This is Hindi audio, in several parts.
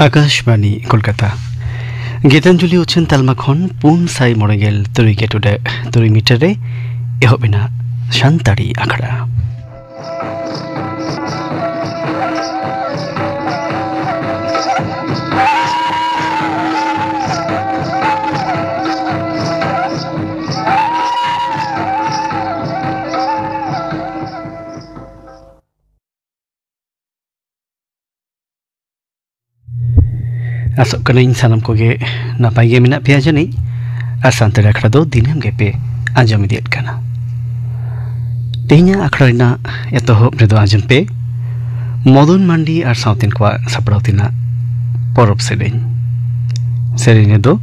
आकाशवाणी कोलकाता गीतांजलि उछन तालमा खन पुन साई मोड़गेल तुरी गेटुडे तुरी मीटरे एहोबिना शांताड़ी आखड़ा asok kanain sanam koge napai ge mina pia jani asantere akhra do dinam ge pe anjam idiet kana tehnya akhra ina etohob redo anjam pe modon mandi ar sautin kwa saprautina porob serene do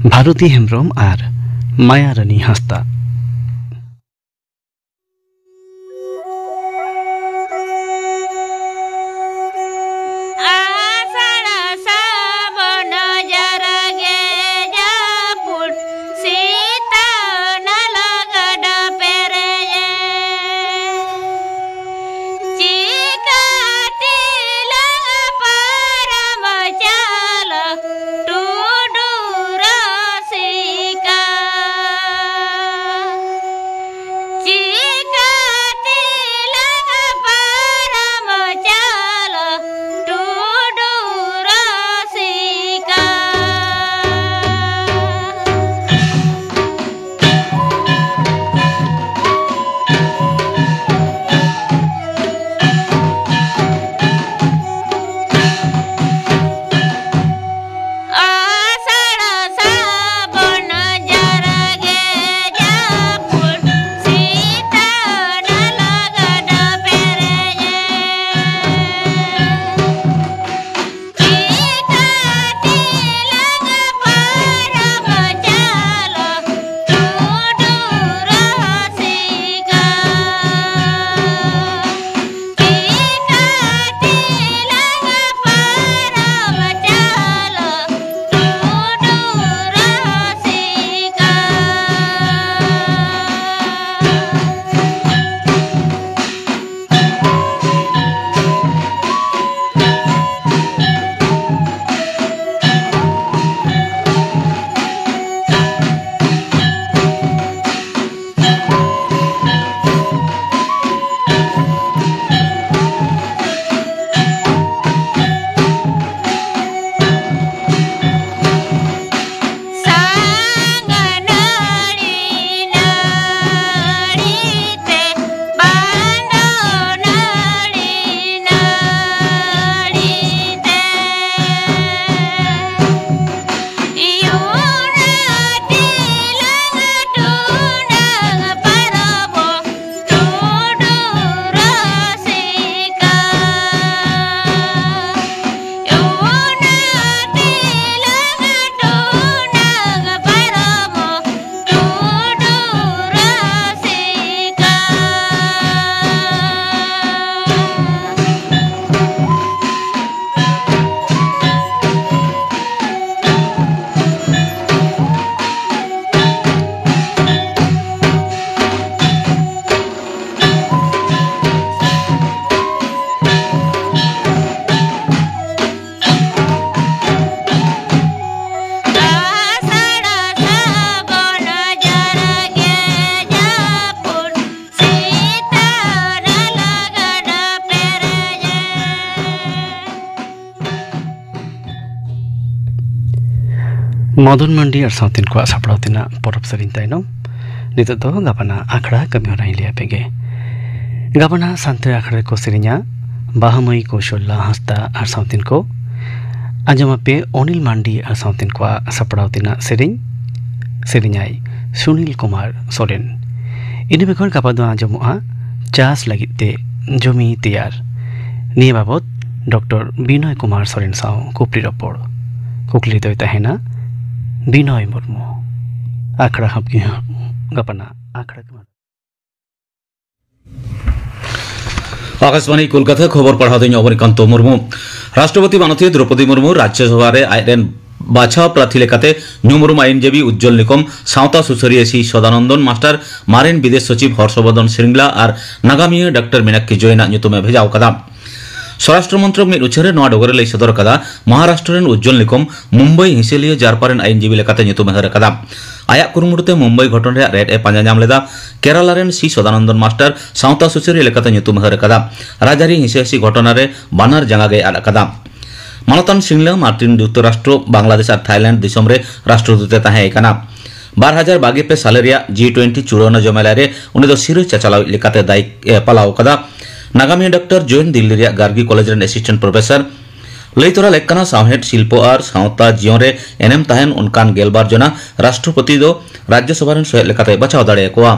bharuti hemrom ar maya rani hasta Madan मंडी और साउथिन को सापड़ाउतिना परब सरिन ताइनो नितो तो गापना आखड़ा कमी होराई लिया पेगे गापना सांते आखड़े को सिरिnya बाहमई कौशल्ला हस्ता और साउथिन को आजमा पे अनिल मांडी और साउथिन को सापड़ाउतिना सिरिnyai सुनील कुमार सोरेन इनि बेखर गापा दो आजमुआ चास लगिते जमी तैयार नि बाबत डॉक्टर विनय कुमार सोरेन साउ कुपली रपड़ कुकली तो तहेना विनय मुर्मू आखड़ा हपकी गपना आखड़ा आकाशवाणी कोलकाता खबर पढ़ाते अमरीकांत मुर्मू राष्ट्रपति माननीय द्रौपदी मुर्मू राज्यसभा आईन बाछा प्रार्थी लेखाते न्यूमुरुम आईनजीवी उज्जवल निकम सावता सुसरिया सी सदानंदन मास्टर मारेन विदेश सचिव हर्षवर्धन श्रृंगला और नागामी डॉक्टर मीनाक्षी जयना भेजा स्वराष्ट्र मंत्रक मिद उछरे नोआ डगरे लै सदर कदा महाराष्ट्र रेन उज्जवल निकम मुंबई हिंसेलिया जारपारेन आईनजीबी लेकाते nyutum हर कदा आया कुरुमुटुते मुंबई घटन रे रेड ए पांजा नाम लेदा केरला रेन सी सदानंदन मास्टर साउता सुसरी लेकाते nyutum हर कदा राजारी हिंसेसी घटना रे बानार जंगा गे आड कदा मानतान सिंगला मार्टिन युक्तराष्ट्र बांग्लादेश और थाईलैंड दिसम रे राष्ट्रदूते ताहे एकाना 2022 साल रिया G20 चुड़ाना जमेला रे उनी दो सिरो चचालाव लेकाते दाई पलाव कदा नागामी डॉक्टर जोइन दिल्ली रिया गार्गी कॉलेज रेन असिस्टेंट प्रोफेसर लैतरा लेकाना साहेट शिल्प और सावता जियों रे एनएम ताहेन उनकान गेलबार जना राष्ट्रपति दो राज्यसभा रेन सोहेद लेकाते बचाव दाड़े कोआ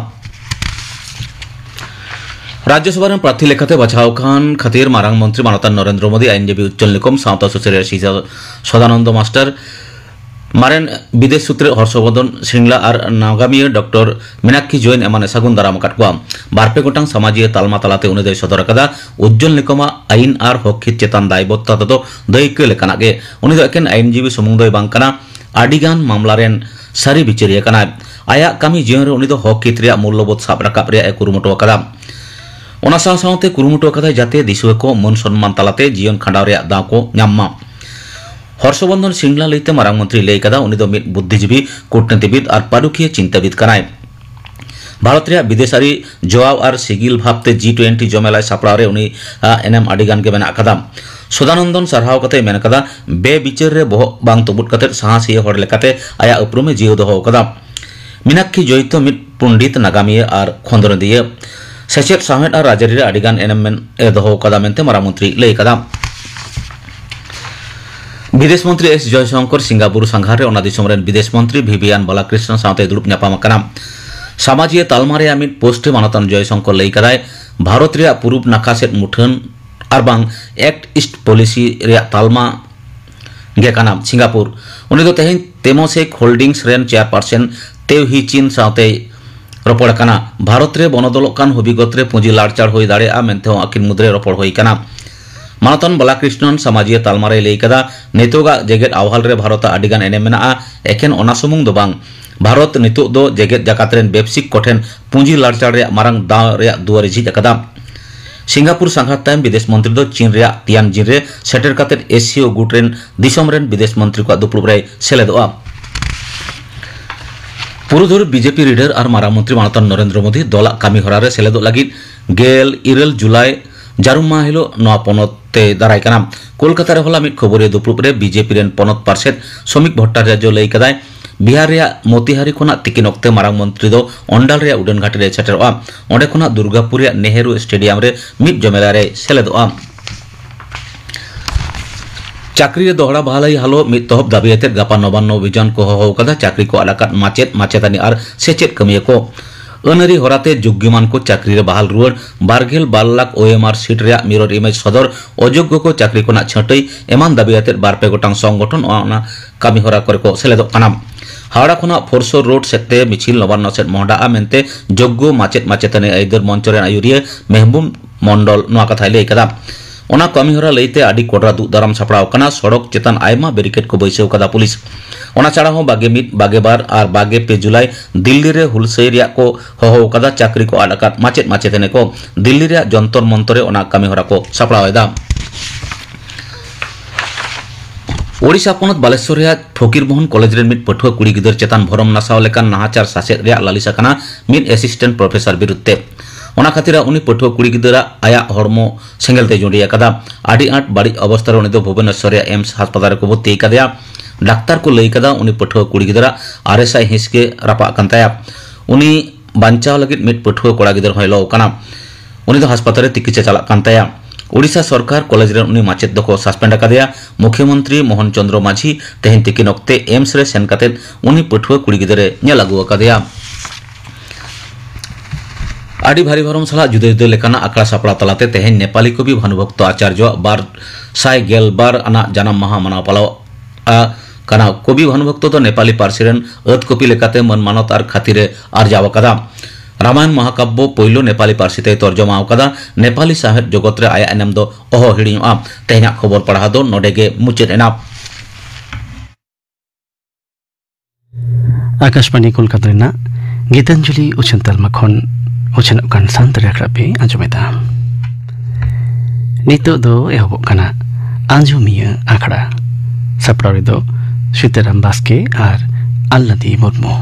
राज्यसभा रेन प्रार्थी लेकाते बचाव खान खातिर मारांग मंत्री मानतान नरेंद्र मोदी आईनजीबी उज्जवल निकम सावता सुसरिया सदानंद मास्टर मारेन विदेश सूत्रे हर्षवर्धन श्रृंगला और नागामी डॉक्टर मीनाक्षी जोइन एमाने सागुन दाराम काटकुआ बारपे गोटांग सामाजिक तालमा तालाते उनी सदर कदा उज्जवल निकमा आईन और हक चेतान दायबत्ता तो दैक्य लेकानागे उनी दो एकेन आईनजीबी सुमुंग दो बांग कना आडिगान मामला रेन सारी बिचारिया कना आया कामी जीवन रे उनी दो हक हित रिया मूल्यबोध साब राकाब रिया ए कुरुमुटो कदा ओना साथे कुरुमुटो कदा जाते दिसुए को मन सम्मान तालाते जीवन खंडाव रिया दाव को ᱧᱟᱢ हर्षवर्धन श्रृंगला लैते मारांग मंत्री लै कदा उनी दो मिद बुद्धिजीवी कूटनीतिविद और पारुखिया चिंताविद कनाय भारत रिया विदेशारी जवाब और सिगिल भावते G20 जमेला सापड़ाव रे उनी एनएम आडिगान के मेना कदा सदानंदन सरहाव कते मेन कदा बे बिचार रे बह बांग तबुट कते साहसी हर लेकाते आया उपरुमे जियो दो कदा मीनाक्षी जोइतो मिद पंडित नागामी और खंदरदिया सेचेट साहेट और राजारी रे आडिगान एनएम मेन ए दो कदा मेनते मारांग मंत्री लै कदा विदेश मंत्री एस जयशंकर सिंगापुर संघार रे ओना दिसम रेन विदेश मंत्री भिवियान बालाकृष्णन साथे दुरुप ᱧᱟᱯᱟᱢ ᱟᱠᱟᱱᱟ सामाजिक तालमा रे मिद पोस्ट मानतान जयशंकर लै कदाय भारत रे पूर्व नाका सेट मुठन और बांग एक्ट ईस्ट पॉलिसी रे तालमा गे काना सिंगापुर उनी दो तेहेन तेमोसेक होल्डिंग्स रेन चेयरपर्सन तेव ही चीन साथे रपड़ काना भारत रे बनदलक कान हबिगत रे पुंजी लाड़चाड़ होई दाड़ेआ मेनते आकिन मुद्रे रपड़ होई काना मानतान बालाकृष्णन सामाजिक तालमारे लै कदा नितोगा जेगेट आह्वाल रे भारत आडिगान एनेम मेना एकेन ओना सुमुंग दो बांग भारत नितो दो जेगेट जाकात रेन बेबसिक कोठेन पुंजी लाड़चाड़ रे मारांग दाव रे दुआर झिज कदा सिंगापुर संघात तायम विदेश मंत्री दो चीन रे तियानजिन रे सेटेर काते एशियो गुट रेन दिसम रेन विदेश मंत्री को दुपुर रे सेलेदोआ पुरुधुर बीजेपी लीडर और मारांग मंत्री मानतान नरेंद्र मोदी दला कामी हरा रे सेलेदो लागिद 11 जुलाई जारुमा हिलो नवा पनते दाराय काना कोलकाता रे होला मिद खबरे दुपुर रे बीजेपी रेन पनत पार्षद श्रमिक भट्टाचार्य लै कदाय बिहार रे मोतिहारी खोना तिकिन ओक्ते मारांग मंत्री दो अंडाल रे उडान घाटी रे सेटेरआ ओंडे खोना दुर्गापुर रे नेहरू स्टेडियम रे मिद जमेला रे सेलेदोआ चाकरी रे दोहड़ा बहालाई हालो मिद तहब दाबी आते गापा नबान्न अभियान को हो कदा चाकरी को आलाकात माचेत माचेतानी और सेचेत कमिया को अनरी हराते योग्यमान को चाकरी रे बहाल रुआर 12 लाख OMR सीट रे मिरर इमेज सदर अयोग्य को चाकरी को छटई एमान दाबी आते बारपे गोटांग संगठन ओना कामी हरा करे को सेलेदो काना हावड़ा खुना फोरसो रोड सेते मिছিল नबान्न सेट मोहडा मेनते योग्य माचेत माचेतानी आइदर मंच रे आयुरिया महबूब मंडल नोआ कथा लै कदा ओना कामी हरा लैते आडी कोडरा दु दाराम सापड़ाव कना सड़क चेतन आयमा बेरिकेड को बैसेव कदा पुलिस ओना चाड़ा हो 22 22 और 22 जुलाई दिल्ली रे हुलसैरिया को हो कदा चाकरी को आडाकात माचेत माचेतने को दिल्ली रे जंतर मंतरे ओना कामी हरा को सापड़ावेदा ओडिशा पनत बालेश्वर रे फकीरमोहन कॉलेज रे मिद पठुआ कुड़ी गिदर चेतन भरम नासाव लेकान नाहाचार सासेत रे लालिसा कना मिद असिस्टेंट प्रोफेसर बिरुद्धे ओना खातिर उनी पठुआ कुड़ी गिदरा आया हरमो सेंगेलते जोड़िया कदा आडी आट बाड़ी अवस्था उनी दो भुवनेश्वर एम्स अस्पताल को भर्ती कदा डाक्तार को लै कदा उनी पठुआ कुड़ी गिदरा RSI हिंस के रापा कंताया उनी बांचाव लगित मिद पठुआ कोड़ा गिदर हयलो कना उनी दो अस्पताल चिकित्सा चला कंताया ओडिशा सरकार कॉलेज रे उनी माचेत दको सस्पेंड कदिया मुख्यमंत्री मोहन चंद्र माझी तेहेन तिकिन ओक्ते एम्स रे सेन काते उनी पठुआ कुड़ी गिदरे नेलागु कदिया आडी भारी भरम साला जुदे जुदे लेकाना आकड़ा सापड़ा तलाते तेहेन नेपाली कवि भानुभक्त आचार्य 12 आना जन्म माहा मनाव पालाव कना कवि भानुभक्त तो नेपाली पार्सी रेन अत कपि लेकाते मन मानत आर खातिरे आर्जाव कदा रामायण महाकाव्य पहिलो नेपाली पार्सी ते तर्जमा कदा नेपाली साहित्य जगत रे आया एनेम दो अहो हिडिया तेहना खबर पढ़ा दो नोडेगे मुचेत एना आकाशवाणी कोलकाता रेना गीतांजलि उछन तालमा खन उछन कान शांत राख्रापे आजमेदा नितो दो एहबोग कना आंजुमिया आखड़ा सपड़ाव रेदो सीताराम बास्के और आल्लादी मुर्मू।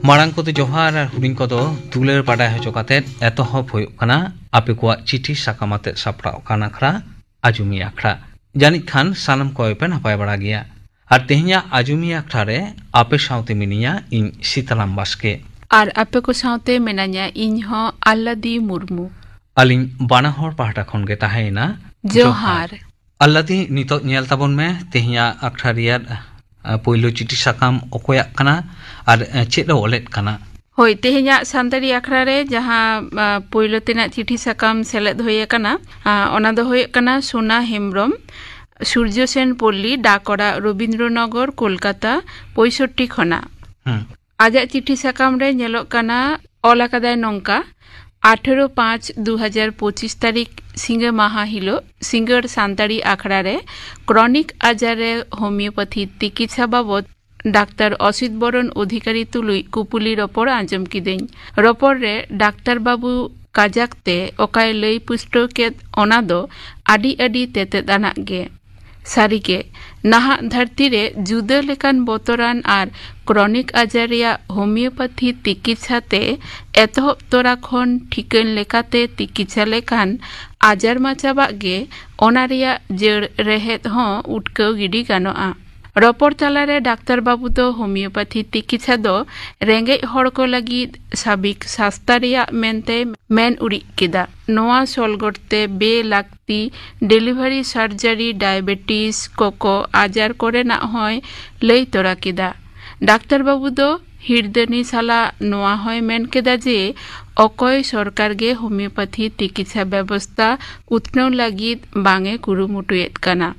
मारांग को जोहार और हुडिंग को दुलेर बाडाय हजो काते एतोहब हुयुग कना आपे को चिठी साकामाते सापड़ाव काना खरा आजुमी आखड़ा जानिक खान सानम को पे नपाय बड़ा गया और तेहनिया आजुमी आखड़ा रे आपे साउते मिनिया इन सीताराम बास्के और आपे को साउते मेनाnya इन हो आल्लादी मुर्मू अलिन बाना हर पाहटा खन गे ताहेना जोहार आल्लादी नितो नेल ताबन में तेहनिया आखड़ा रियार पोइलो चिठी साकाम ओकोया कना और चेद ओलेट कना होय तेहनिया सानतारी आखड़ा रे जहां पोइलो तेना चिठी साकाम सेलेद होय कना ओना दो होय कना सोना हेम्ब्रम सूर्य सेन पल्ली डाकड़ा रवींद्रनगर कोलकाता 65 खना आजा चिठी साकाम रे नेलोग कना ओल आकादाय नोंका 18/5/2025 तारीख सिंगे माहा हिलो सिंगर सानतारी आखड़ा रे क्रॉनिक आजारे होमियोपैथी चिकित्सा बाबद डाक्टर असित बरन अधिकारी तुलुई कुपुली रपड़ आंजम किदें रपड़ रे डाक्टर बाबू काजाकते ओकाय लई पुष्टो केद ओना दो आडी आडी तेतेदाना गे सारिगे नाहा धरती रे जुदा लेकान बोतरान और क्रॉनिक आजारिया होमियोपैथी चिकित्साते एतहब तोरा खन ठिकन लेकाते चिकित्सा लेकान आजार माचाबा गे ओना रिया जड़ रेहेद हों उठकव गिडी गानोआ रपड़ तालारे डाक्टर बाबू दो होमियोपैथी चिकित्सा दो रेंगे हड़ को लगी साबिक सस्ता रिया मेनते मेन उड़ी किदा नोआ सोलगोटते बे लागती डिलीवरी सर्जरी डायबिटीज कोको आजार करे ना होय लई तोरा किदा डाक्टर बाबू दो हिरदनी साला नोआ होय मेन केदा जे अकय सरकार गे होमियोपैथी चिकित्सा व्यवस्था उतनौ लगिद बांगे कुरुमुटुएत कना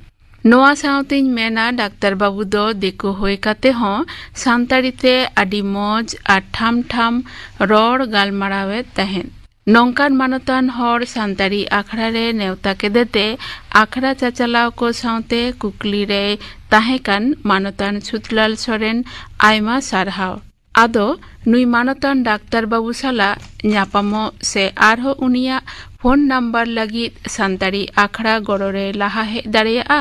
नोआ साउतिन मेना डाक्टर बाबू दो देखो होय काते हों सानतारीते आडी मौज और ठाम ठाम रोड़ गालमारावे तहेन नौकान मानतान हर सानतारी आखड़ा रे नेवता केदेते आखड़ा चाचालाव को साउते कुकली रे ताहेकान मानतान सुतलाल सोरेन आयमा सारहाव आदो नुई मानतान डाक्टर बाबू साला न्यापामो से आरहो उनिया फोन नंबर लगी सानतारी आखड़ा गड़ोरे लाहा हे दाड़ेया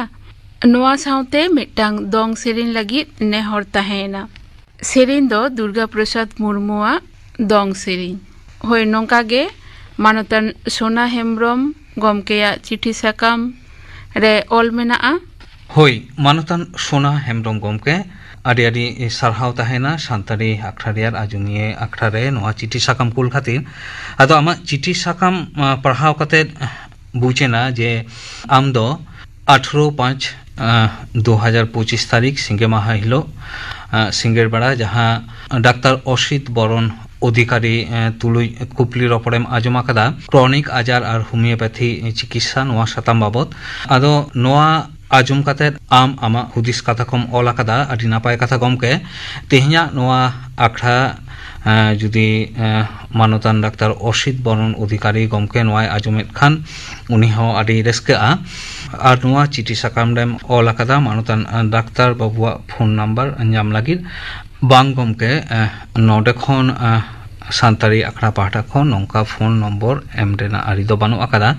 नोआ साउते मिटांग दोंग सेरिन लगी नेहर ताहेना सेरिन दो दुर्गा प्रसाद मुर्मुआ दोंग सेरिन होय नोंका गे मानतान सोना हेम्ब्रम गमकेया चिठी साकाम रे ओल मेनाआ होय मानतान सोना हेम्ब्रम गमके आदि आदि सारहाव ताहेना सानतारी आखड़ा रियार आजुमिये आखड़ा रे नोआ चिठी साकाम कुल खातिर आदो आमा चिठी साकाम पढ़ाव कते बुझेना जे आम दो 18/5/2025 तारीख सिंगे माहा हिलो सिंगेर बड़ा जहाँ डाक्टर असित बरन अधिकारी तुलुई कुपली रपड़ेम आजमा कदा क्रॉनिक आजार और होमियोपैथी चिकित्सा नोआ साताम बाबद आदो नोआ आजम काते आम आमा हुदिस कथा कम ओला कदा आदि नापाय कथा गमके तेहनिया नोआ आखड़ा जुदी मानतान डाक्टर असित बरन अधिकारी गमके नोआ आजमेत खान उनी हो आदि रेस्का और नोआ चिठी साकाम रेम ओला कदा मानतान डाक्टर बाबुआ फोन नंबर नाम लगी बांग गमके नोडे खन सानतारी आखड़ा पाहटा खन नौका फोन नम्बर एम रेना आरि दो बानु आकादा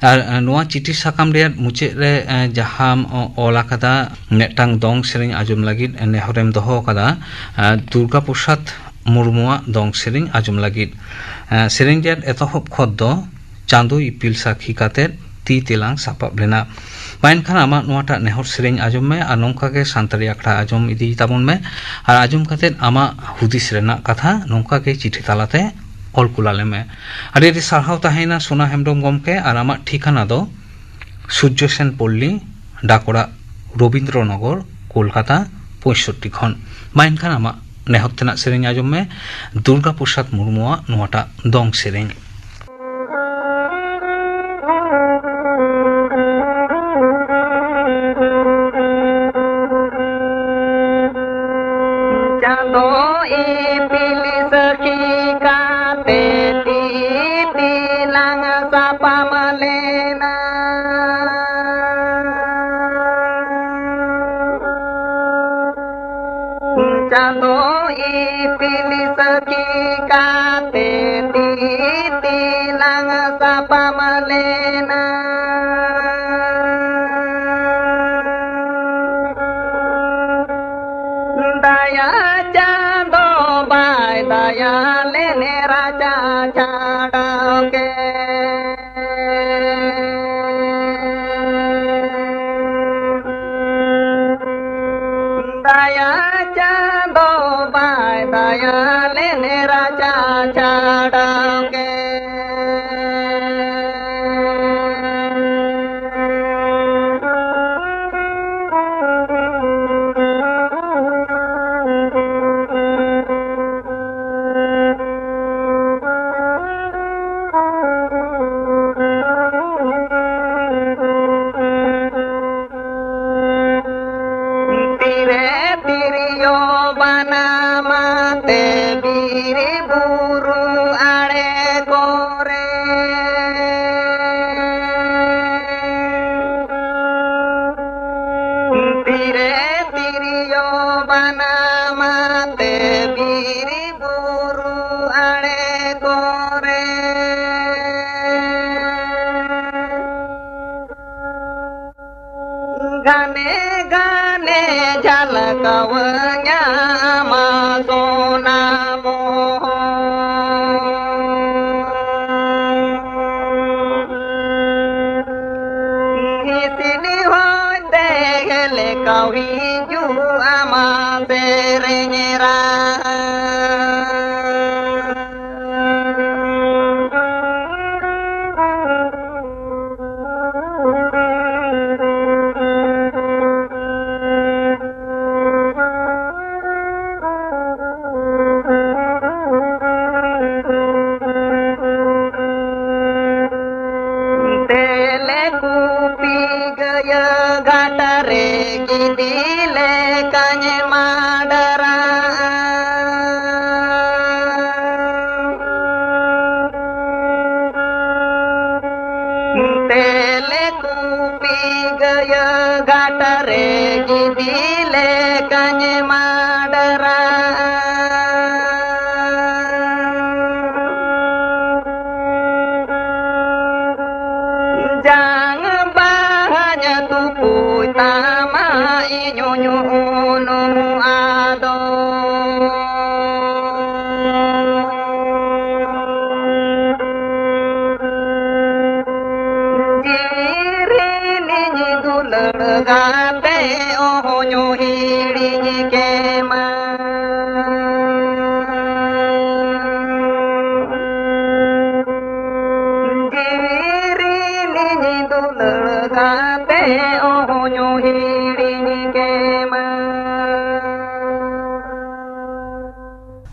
और नोआ चिठी साकाम रे मुचे रे जहां ओला कदा नेटांग दोंग सेरिंग आजुम लगी नेहरेम दोहो कदा दुर्गा प्रसाद मुर्मुआ दोंग सेरिंग आजुम लगी सेरिंग रे एतहब खद दो चांदो इपिल साखी काते ती तिलांग सापाब लेना पाइन खान आमा नोआटा नेहर सेरिंग आजुम में और नौका के सानतारी आखड़ा आजुम इदी ताबन में और आजुम काते आमा हुदिस रेना कथा नौका के चिठी तालाते ऑल कुलाले में अरे यदि सारहाव ताहेना सोना हेम्ब्रम गमके और आमा ठिकाना दो सूर्य सेन पल्ली डाकड़ा रवींद्रनगर कोलकाता 65 खन माइन खान आमा नेहर तेना सेरिंग आजुम में दुर्गा प्रसाद मुर्मुआ नोआटा दोंग सेरिंग चांदो इपिल सखी काते ती लंग सापा मलेना दया चांदो बाय दया लेने राजा छाड़ोगे दया चांदो बाय दया लेने राजा छाड़ोगे गाने गाने झलकवया मा सोना मोह इसनी हो देले कवि जू आमा तेरेरा दिले कने माडरा तेले कूपी गय घाटरे दिले कने माडरा जांग बाहन तू पुता Inyo no ado Jiri ni dulgate onyo hiri kema Jiri ni dulgate onyo hiri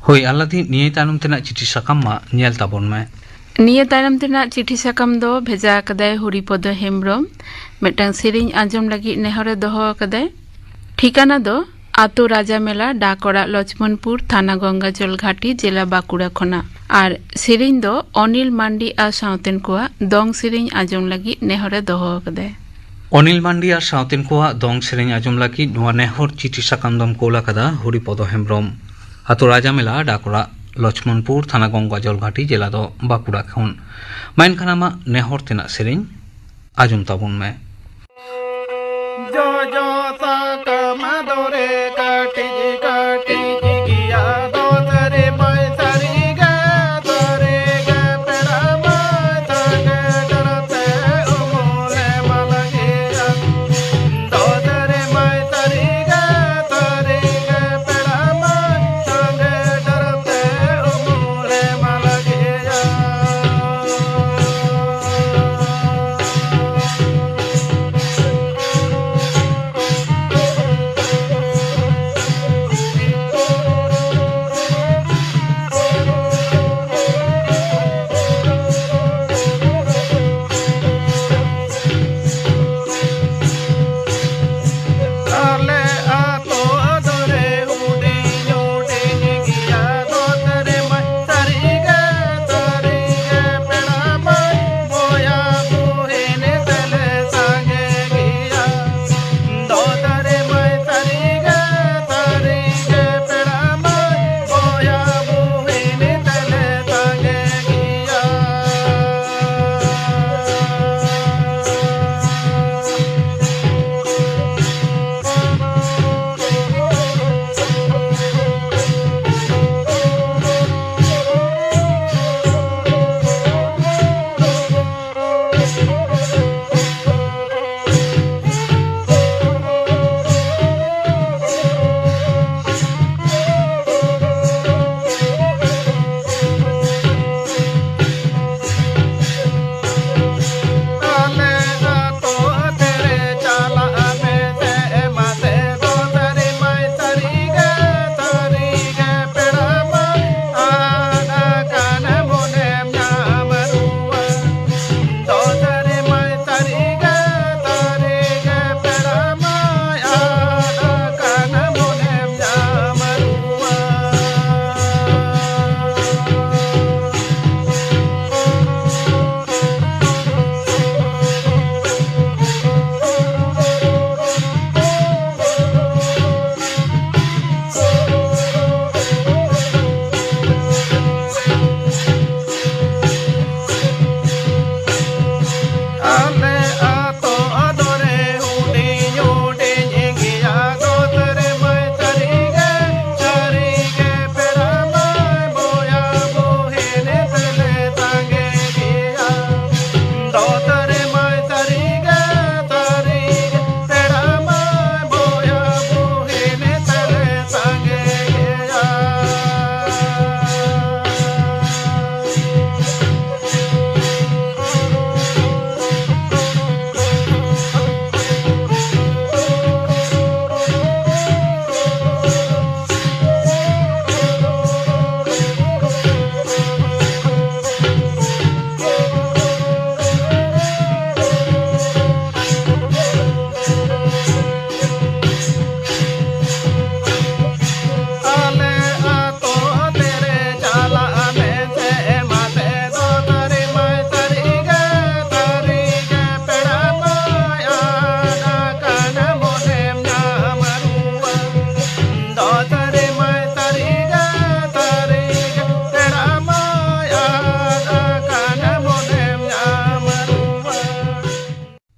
Hoi alladhi niye tanum tena chithi sakam ma nyel tabon me निये तायनम तेना चिठी साकाम दो भेजा कदाय हरिपद हेम्ब्रम मिटांग सेरिंग आंजम लगी नेहरे दोहो कदाय ठिकाना दो आतो राजा मेला डाकोड़ा लक्ष्मणपुर थाना गंगाजल घाटी जिला बाकुड़ा खना और सेरिंग दो अनिल मांडी आ साउतेन कोआ दोंग सेरिंग आंजम लगी नेहरे दोहो कदाय अनिल मांडी आ साउतेन कोआ दोंग सेरिंग आंजम लगी नुआ नेहर चिठी साकाम दम कोला कदा हरिपद हेम्ब्रम आतो राजा मेला डाकोड़ा लक्ष्मणपुर थाना गंगाजल घाटी जिला दो बाकुड़ा खन माइन खानामा नेहर तेना सेरिंग आजम ताबुन में जो जो साकमा दोरे काटी गिया दो तरे पैसारी गा तरे गा पेड़ा माता गा डरते उमोले मलगिया दो तरे पैसारी गा तरे गा पेड़ा माता गा डरते उमोले मलगिया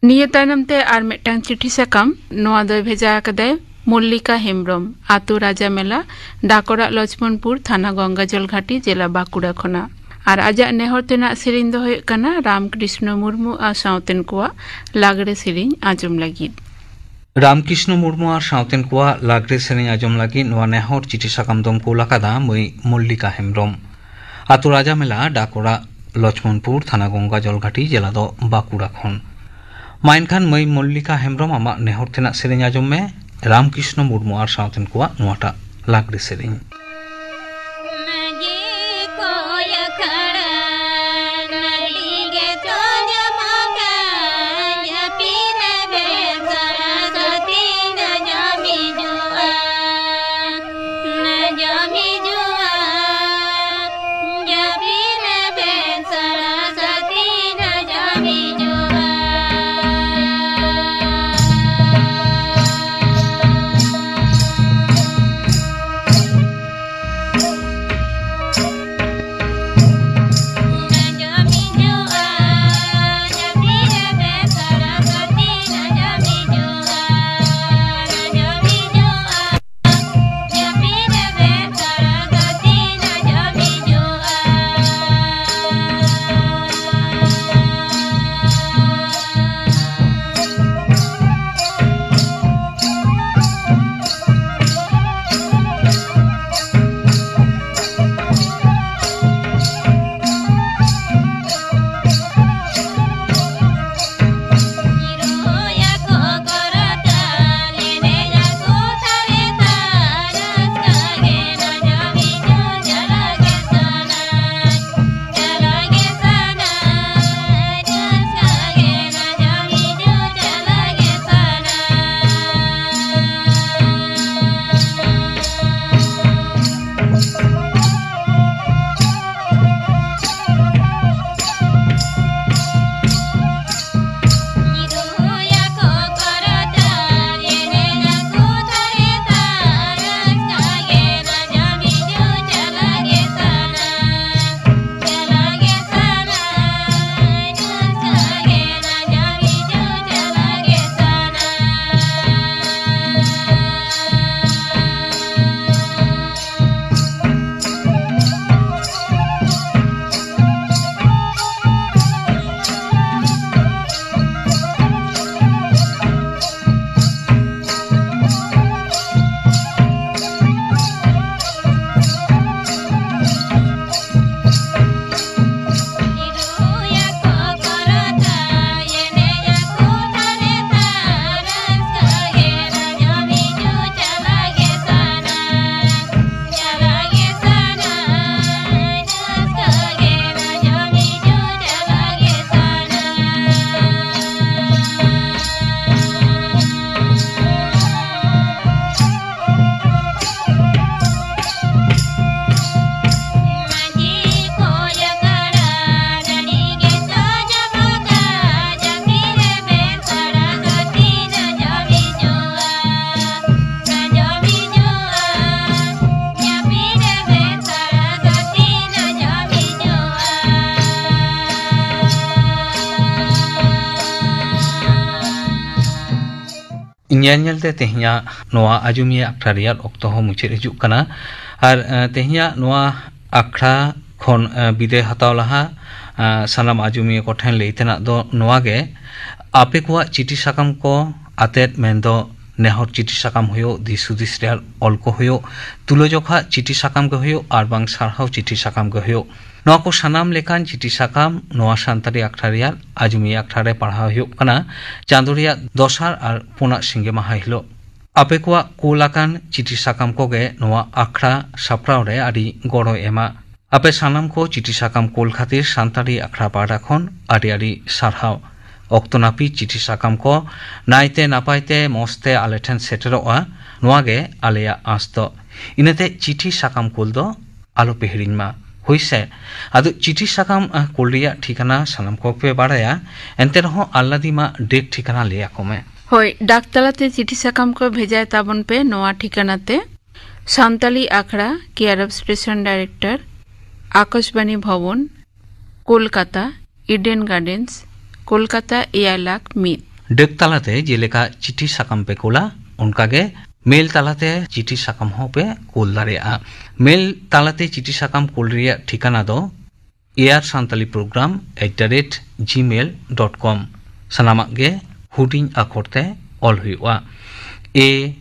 निये तायनम ते आर मिदटांग चिठी साकाम नोआ दो भेजा आकदाय मल्लिका हेम्ब्रम आतु राजा मेला डाकोरा लक्ष्मणपुर थाना गंगाजल घाटी जिला बाकुड़ा खना और आजा नेहर तेना सेरिंग दो हुयुग कना रामकृष्ण मुर्मू आ सावतेन कोआ लागड़े सेरिंग आजम लागिद। रामकृष्ण मुर्मू और सावतेन कोआ लागड़े सेरिंग आजम लागिद नोआ नेहर चिठी साकाम दम कोल आकादा मई मल्लिका हेम्ब्रम आतु राजा मेला डाकोरा लक्ष्मणपुर थाना गंगाजल घाटी जिला दो बाकुड़ा खन माइनखान मई मल्लिका हेम्ब्रम आमा नेहर तेना सेरिंग आजम में रामकृष्ण मुर्मू और सावतेन कोआ नोआटा लागड़े सेरिंग। ᱧᱮᱞ ᱛᱮᱦᱮᱧᱟ ᱱᱚᱣᱟ ᱟᱡᱩᱢᱤᱭᱟ ᱟᱠᱷᱲᱟ ᱨᱮᱭᱟᱜ ᱚᱠᱛᱚ ᱦᱚᱸ ᱢᱩᱪᱟᱹᱫ ᱦᱤᱡᱩᱜ ᱠᱟᱱᱟ ᱟᱨ ᱛᱮᱦᱮᱧᱟ ᱱᱚᱣᱟ ᱟᱠᱷᱲᱟ ᱠᱷᱚᱱ ᱵᱤᱫᱟᱹᱭ ᱦᱟᱛᱟᱣ ᱞᱟᱦᱟ ᱥᱟᱱᱟᱢ ᱟᱡᱩᱢᱤᱭᱟ ᱠᱚ ᱴᱷᱮᱱ ᱞᱟᱹᱭ ᱛᱮᱱᱟᱜ ᱫᱚ ᱱᱚᱣᱟ ᱜᱮ ᱟᱯᱮ ᱠᱚᱣᱟᱜ ᱪᱤᱴᱷᱤ ᱥᱟᱠᱟᱢ ᱠᱚ ᱟᱛᱮᱫ ᱢᱮᱱᱫᱚ नेहर चिठी साकाम हुयो दिसुदिस रेयार ऑल को हुयो तुलोजोखा चिठी साकाम के हुयो आर बांग सारहाव चिठी साकाम के हुयो नोआ को सानाम लेखान चिठी साकाम नोआ सान्तारी आखड़ा रेयार आजुमिया आखड़ा रे पढ़ाव हुयो कना चांदो रेयार दोसार आर पुना सिंगे माहा हिलो आपे कोआ कोलाकान चिठी साकाम को गे नोआ आखड़ा सापराव रे आदि गड़ो एमा आपे सानाम को चिठी साकाम कोल खातिर सान्तारी आखड़ा पाड़ा खन आदि आदि सारहाव अक्तनापी चिठी साकाम को नायते नापायते मस्ते आले ठेन सेटेरोआ नोआगे आलेया आस्तो इनते चिठी साकाम कोल दो आलो पेहरिंगमा होइसे आदो चिठी साकाम कोलिया ठिकाना सानाम को पे बाड़ाया एंते रहो आल्लादिमा डेट ठिकाना लिया कोमे होय डाकतालाते चिठी साकाम को भेजाय ताबन पे नोआ ठिकानाते सान्ताली आखड़ा केआरएफ स्टेशन डायरेक्टर आकाशबाणी भवन कोलकाता इडेन गार्डेन्स कोलकाता 1,00,000 मीत डेक तालाते जेलेका चिठी साकाम पे कोला उनकागे मेल तालाते चिठी साकाम हो पे कोल दाड़ेया मेल तालाते चिठी साकाम कोल रिया ठिकाना दो एआर सान्ताली प्रोग्राम @gmail.com सनामाग गे हुडिंग आखरते ऑल हुआ AIRSANTHALPROGRAMME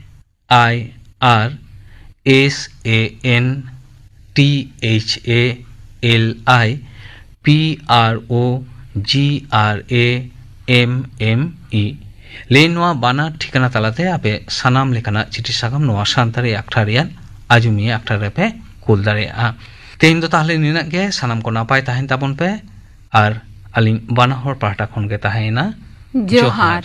लेनवा बाना ठिकाना तालाते आपे सनाम लेकाना चिठी साकाम नोआ सान्ताली आखरारियान आजुमी आखरारे पे कोल दाड़ेया तेहिन दो ताहले निनाग गे सनाम को नापाय ताहेन ताबन पे आर अलिंग बाना हर पाहटा खन गे ताहेना जोहार।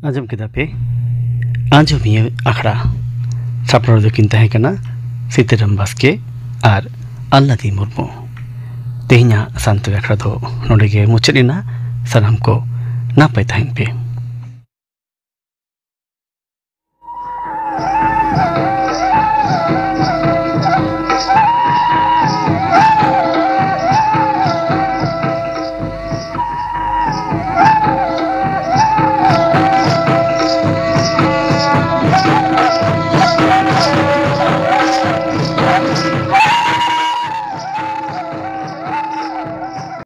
आजम किदा पे आजमी आखड़ा सापड़ा दो किन तहे कना सीताराम बास्के और अल्लादी मुर्मू तेहिना सांत आखड़ा दो नोडे गे मुचादिना सानाम को नापाय तहेन पे।